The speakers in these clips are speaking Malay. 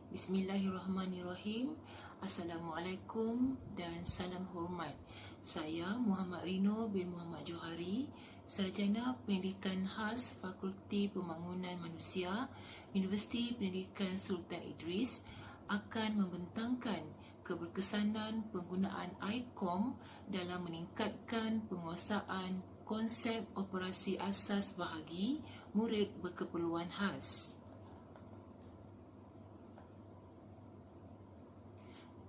Bismillahirrahmanirrahim. Assalamualaikum dan salam hormat. Saya Muhammad Rino bin Muhammad Johari, Sarjana Pendidikan Khas Fakulti Pembangunan Manusia, Universiti Pendidikan Sultan Idris, akan membentangkan keberkesanan penggunaan ICOM dalam meningkatkan penguasaan konsep operasi asas bahagi murid berkeperluan khas.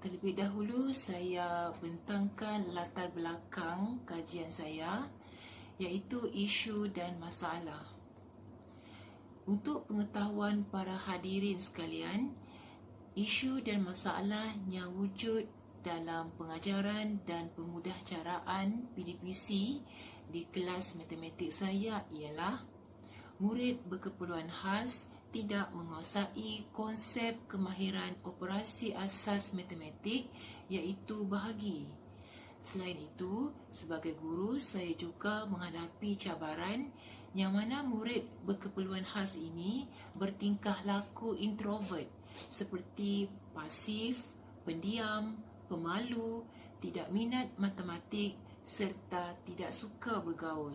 Terlebih dahulu saya bentangkan latar belakang kajian saya, iaitu isu dan masalah. Untuk pengetahuan para hadirin sekalian, isu dan masalah yang wujud dalam pengajaran dan pemudahcaraan PDPC di kelas matematik saya ialah murid berkeperluan khas tidak menguasai konsep kemahiran operasi asas matematik iaitu bahagi. Selain itu, sebagai guru saya juga menghadapi cabaran yang mana murid berkeperluan khas ini bertingkah laku introvert seperti pasif, pendiam, pemalu, tidak minat matematik serta tidak suka bergaul.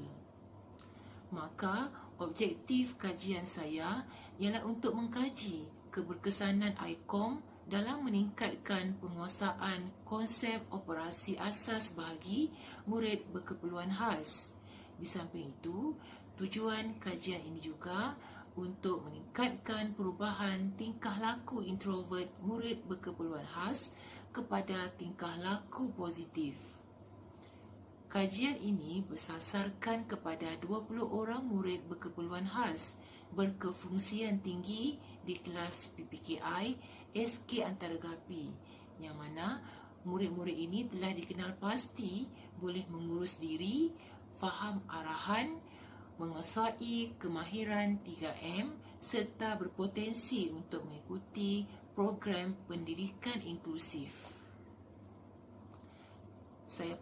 Maka, objektif kajian saya ialah untuk mengkaji keberkesanan ICOM dalam meningkatkan penguasaan konsep operasi asas bahagi murid berkeperluan khas. Di samping itu, tujuan kajian ini juga untuk meningkatkan perubahan tingkah laku introvert murid berkeperluan khas kepada tingkah laku positif. Kajian ini bersasarkan kepada 20 orang murid berkeperluan khas berkefungsian tinggi di kelas PPKI SK Antaragapi, yang mana murid-murid ini telah dikenal pasti boleh mengurus diri, faham arahan, menguasai kemahiran 3M serta berpotensi untuk mengikuti program pendidikan inklusif. Saya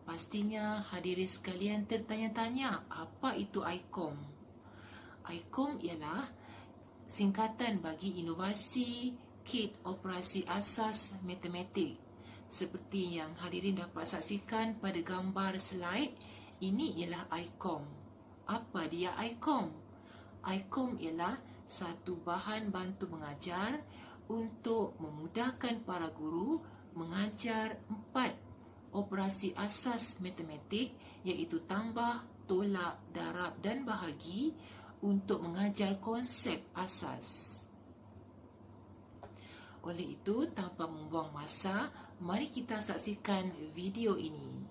pastinya hadirin sekalian tertanya-tanya apa itu ICOM. ICOM ialah singkatan bagi Inovasi Kit Operasi Asas Matematik. Seperti yang hadirin dapat saksikan pada gambar slide, ini ialah ICOM. Apa dia ICOM? ICOM ialah satu bahan bantu mengajar untuk memudahkan para guru mengajar 4 operasi asas matematik, iaitu tambah, tolak, darab dan bahagi untuk mengajar konsep asas. Oleh itu, tanpa membuang masa, mari kita saksikan video ini.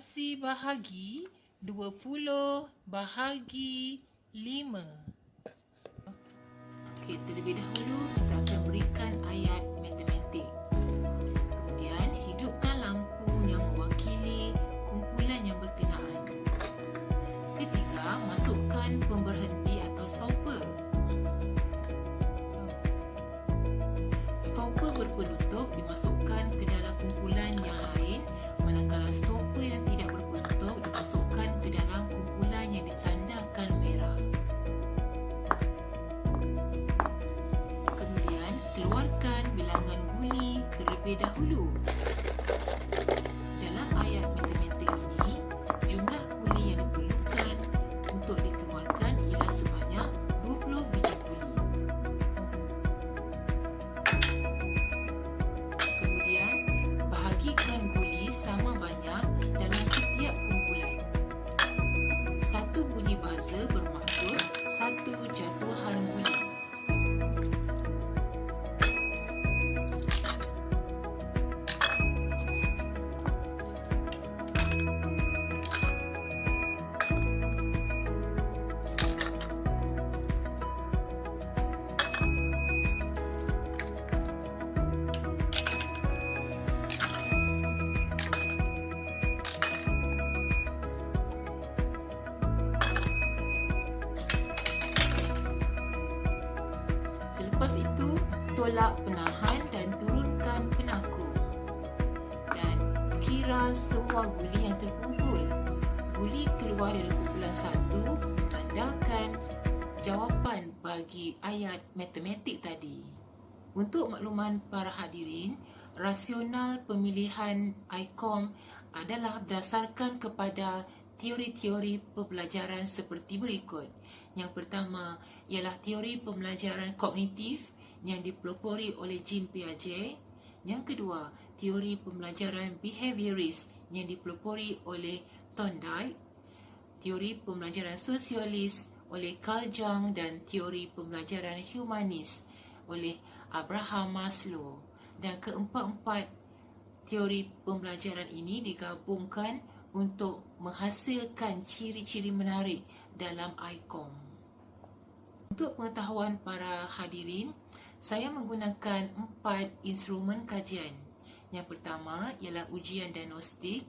Operasi bahagi 20 bahagi 5. Okey, terlebih dahulu kita akan berikan ayat matematik. Kemudian hidupkan lampu yang mewakili kumpulan yang berkenaan. Ketiga, masukkan pemberhenti atau stopper. Stopper berpenutup dimasukkan ke dalam kumpulan yang lain, manakala stopper yang tidak berpenutup dimasukkan ke dalam kumpulan yang ditandakan merah. Kemudian, keluarkan bilangan buli terlebih dahulu. Dalam ayat matematik ini, jumlah buli yang diperlukan untuk dikeluarkan ialah sebanyak 20 biji buli. Kemudian, bahagikan buli sama banyak dalam setiap kumpulan. Satu bunyi buzzer bermaksud satu jatuhan buli. Selepas itu, tolak penahan dan turunkan penakuk. Dan kira semua guli yang terkumpul. Guli keluar dari kumpulan 1 menandakan jawapan bagi ayat matematik tadi. Untuk makluman para hadirin, rasional pemilihan ICOM adalah berdasarkan kepada teori-teori pembelajaran seperti berikut. Yang pertama ialah teori pembelajaran kognitif yang dipelopori oleh Jean Piaget. Yang kedua, teori pembelajaran behaviorist yang dipelopori oleh Thorndike. Teori pembelajaran sosialis oleh Carl Jung dan teori pembelajaran humanis oleh Abraham Maslow. Dan keempat-empat teori pembelajaran ini digabungkan untuk menghasilkan ciri-ciri menarik dalam ICOM. Untuk pengetahuan para hadirin, saya menggunakan 4 instrumen kajian. Yang pertama ialah ujian diagnostik,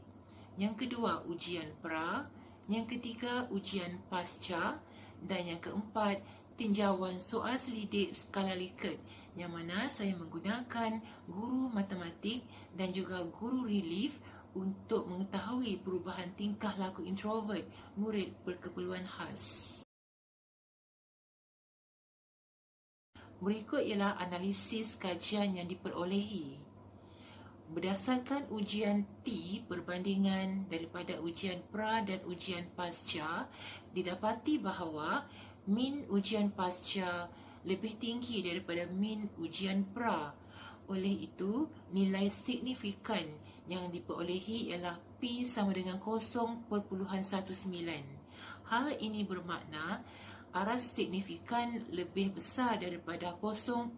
yang kedua ujian pra, yang ketiga ujian pasca, dan yang keempat tinjauan soal selidik skala Likert, yang mana saya menggunakan guru matematik dan juga guru relief untuk mengetahui perubahan tingkah laku introvert murid berkeperluan khas. Berikut ialah analisis kajian yang diperolehi. Berdasarkan ujian T perbandingan daripada ujian pra dan ujian pasca, didapati bahawa min ujian pasca lebih tinggi daripada min ujian pra. Oleh itu, nilai signifikan yang diperolehi ialah P sama dengan 0.19. Hal ini bermakna aras signifikan lebih besar daripada 0.05.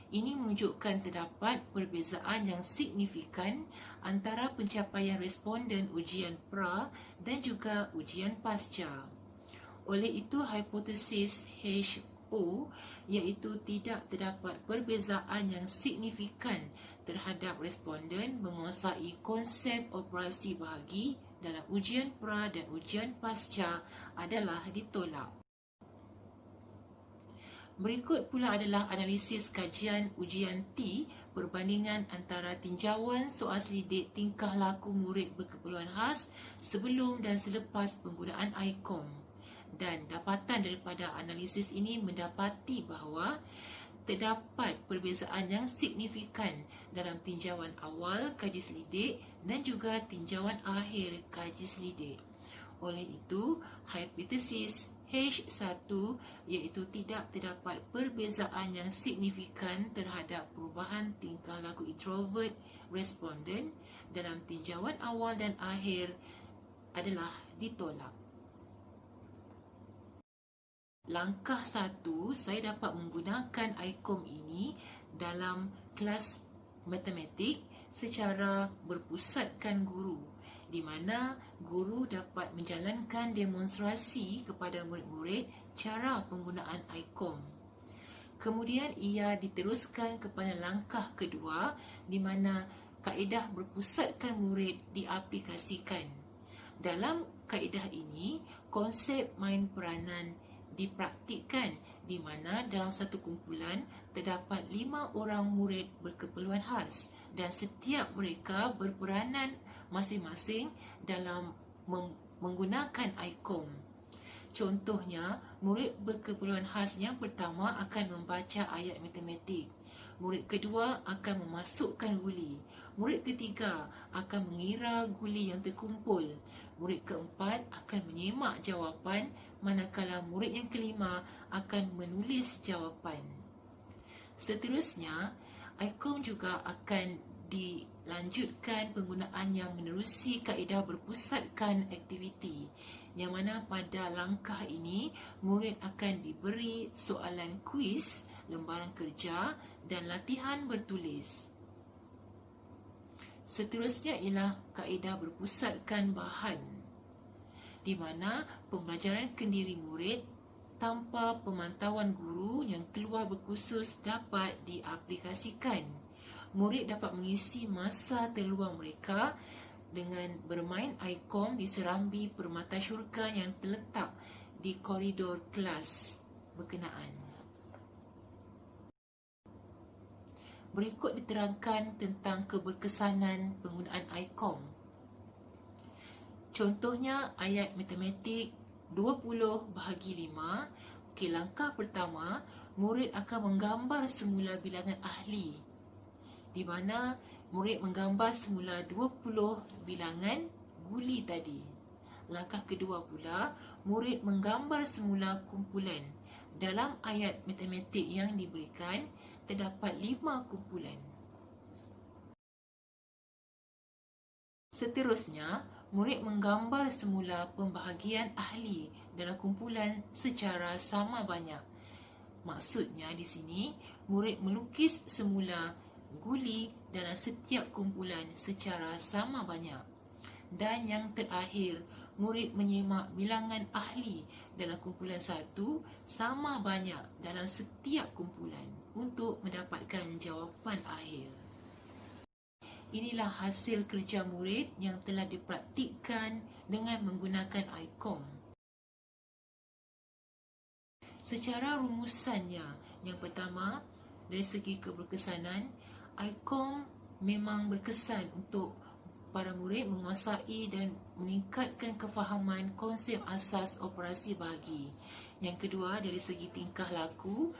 Ini menunjukkan terdapat perbezaan yang signifikan antara pencapaian responden ujian pra dan juga ujian pasca. Oleh itu, hipotesis HO iaitu tidak terdapat perbezaan yang signifikan terhadap responden menguasai konsep operasi bahagi dalam ujian pra dan ujian pasca adalah ditolak. Berikut pula adalah analisis kajian ujian T perbandingan antara tinjauan soal selidik tingkah laku murid berkeperluan khas sebelum dan selepas penggunaan ICOM. Dan dapatan daripada analisis ini mendapati bahawa terdapat perbezaan yang signifikan dalam tinjauan awal kaji selidik dan juga tinjauan akhir kaji selidik. Oleh itu, hipotesis H1 iaitu tidak terdapat perbezaan yang signifikan terhadap perubahan tingkah laku introvert responden dalam tinjauan awal dan akhir adalah ditolak. Langkah 1, saya dapat menggunakan ICOM ini dalam kelas matematik secara berpusatkan guru, di mana guru dapat menjalankan demonstrasi kepada murid-murid cara penggunaan ICOM. Kemudian ia diteruskan kepada langkah kedua, di mana kaedah berpusatkan murid diaplikasikan. Dalam kaedah ini, konsep main peranan dipraktikkan, di mana dalam satu kumpulan terdapat 5 orang murid berkeperluan khas dan setiap mereka berperanan masing-masing dalam menggunakan ICOM. Contohnya, murid berkeperluan khas yang pertama akan membaca ayat matematik. Murid kedua akan memasukkan guli. Murid ketiga akan mengira guli yang terkumpul. Murid keempat akan menyemak jawapan, manakala murid yang kelima akan menulis jawapan. Seterusnya, ICOM juga akan dilanjutkan penggunaan yang menerusi kaedah berpusatkan aktiviti, yang mana pada langkah ini murid akan diberi soalan kuis, lembaran kerja dan latihan bertulis. Seterusnya ialah kaedah berpusatkan bahan, di mana pembelajaran kendiri murid tanpa pemantauan guru yang keluar berkursus dapat diaplikasikan. Murid dapat mengisi masa terluang mereka dengan bermain ICOM di serambi permata syurga yang terletak di koridor kelas berkenaan. Berikut diterangkan tentang keberkesanan penggunaan ICOM. Contohnya, ayat matematik 20 bahagi 5. Okey, langkah pertama, murid akan menggambar semula bilangan ahli, di mana murid menggambar semula 20 bilangan guli tadi. Langkah kedua pula, murid menggambar semula kumpulan. Dalam ayat matematik yang diberikan, terdapat 5 kumpulan. Seterusnya, murid menggambar semula pembahagian ahli dalam kumpulan secara sama banyak. Maksudnya di sini, murid melukis semula guli dalam setiap kumpulan secara sama banyak. Dan yang terakhir, murid menyemak bilangan ahli dalam kumpulan 1 sama banyak dalam setiap kumpulan untuk mendapatkan jawapan akhir. Inilah hasil kerja murid yang telah dipraktikkan dengan menggunakan ICOM. Secara rumusannya, yang pertama, dari segi keberkesanan, ICOM memang berkesan untuk para murid menguasai dan meningkatkan kefahaman konsep asas operasi bahagi. Yang kedua, dari segi tingkah laku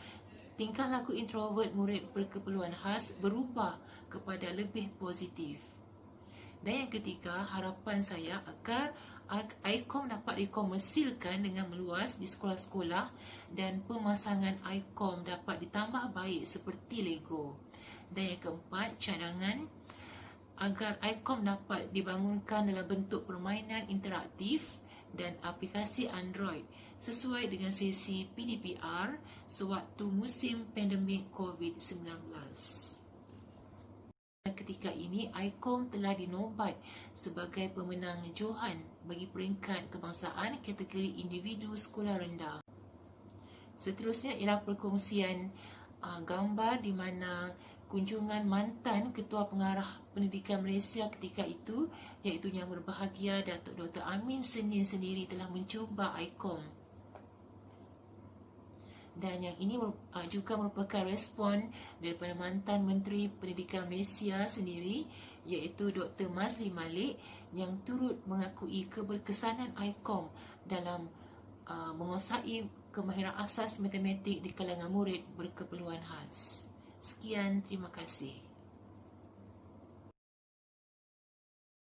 introvert murid berkeperluan khas berubah kepada lebih positif. Dan yang ketiga, harapan saya agar ICOM dapat dikomersilkan dengan meluas di sekolah-sekolah dan pemasangan ICOM dapat ditambah baik seperti Lego. Dan yang keempat, cadangan agar ICOM dapat dibangunkan dalam bentuk permainan interaktif dan aplikasi Android sesuai dengan sesi PDPR sewaktu musim pandemik COVID-19. Ketika ini, ICOM telah dinobat sebagai pemenang Johan bagi peringkat kebangsaan kategori individu sekolah rendah. Seterusnya ialah perkongsian gambar di mana kunjungan mantan Ketua Pengarah Pendidikan Malaysia ketika itu, iaitu Yang Berbahagia Datuk Dr. Amin Senin sendiri telah mencuba ICOM. Dan yang ini juga merupakan respon daripada mantan Menteri Pendidikan Malaysia sendiri, iaitu Dr. Mazli Malik, yang turut mengakui keberkesanan ICOM dalam menguasai kemahiran asas matematik di kalangan murid berkeperluan khas. Sekian, terima kasih.